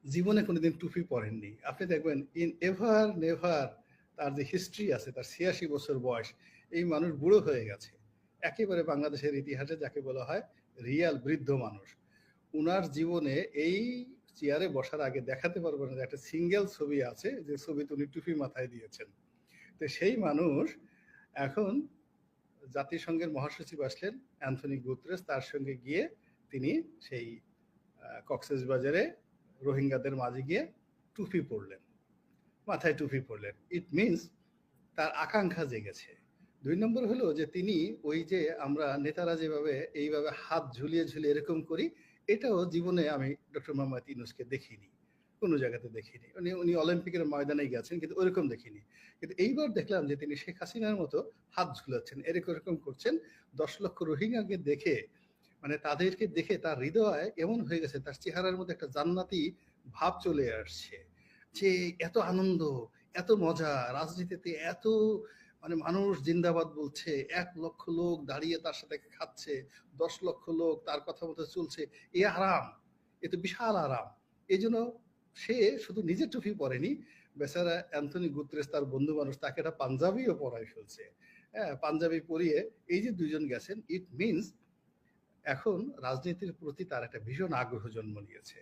জীবনে কোনোদিন টুপি পরেননি। আপনি দেখবেন ইন এভার নেভার তার যে হিস্ট্রি আছে, তার ৮৬ বছর বয়স, এই মানুষ বুড়ো হয়ে গেছে। একেবারে বাংলাদেশের ইতিহাসে যাকে বলা হয় রিয়াল বৃদ্ধ মানুষ। উনার জীবনে এই চেয়ারে বসার আগে দেখাতে পারবো না যে একটা সিঙ্গেল ছবি আছে যে ছবিতে উনি টুপি মাথায় দিয়েছেন। তো সেই মানুষ এখন জাতিসংঘের মহাসচিব আসলেন অ্যান্থনি গুতরেস, তার সঙ্গে গিয়ে তিনি সেই কক্সেস বাজারে রোহিঙ্গাদের মাঝে গিয়ে টুপি পরলেন, মাথায় টুপি পরলেন। ইট মিনস তার আকাঙ্ক্ষা জেগেছে। ২ নম্বর হলো যে তিনি ওই যে আমরা নেতারা যেভাবে এইভাবে হাত ঝুলিয়ে ঝুলিয়ে এরকম করি, এটাও জীবনে আমি ডক্টর মোহাম্মদ ইউনূসকে দেখিনি, কোনো জায়গাতে দেখিনি। উনি অলিম্পিকের ময়দানে গেছেন কিন্তু ওরকম দেখিনি। কিন্তু এইবার দেখলাম যে তিনি শেখ হাসিনার মতো হাত ঝুলাচ্ছেন, এরকম করছেন। ১০ লক্ষ রোহিঙ্গাকে দেখে, মানে তাদেরকে দেখে তার হৃদয় এমন হয়ে গেছে, তার চেহারার মধ্যে একটা জান্নাতি ভাব চলে আসছে যে এত আনন্দ, এত মজা রাজনীতিতে, এত মানে মানুষ জিন্দাবাদ বলছে, ১ লক্ষ লোক দাঁড়িয়ে তার সাথে খাচ্ছে, ১০ লক্ষ লোক তার কথা মতো চলছে, এ আরাম, এ তো বিশাল আরাম। এই জন্য সে শুধু নিজের টুপি পরেনি, বেচারা অ্যান্থনি গুতরেস তার বন্ধু মানুষ তাকে একটা পাঞ্জাবিও পরাই ফেলছে। হ্যাঁ, পাঞ্জাবি পরিয়ে এই যে দুজন গেছেন, ইট মিনস এখন রাজনীতির প্রতি তার একটা ভীষণ আগ্রহ জন্ম নিয়েছে।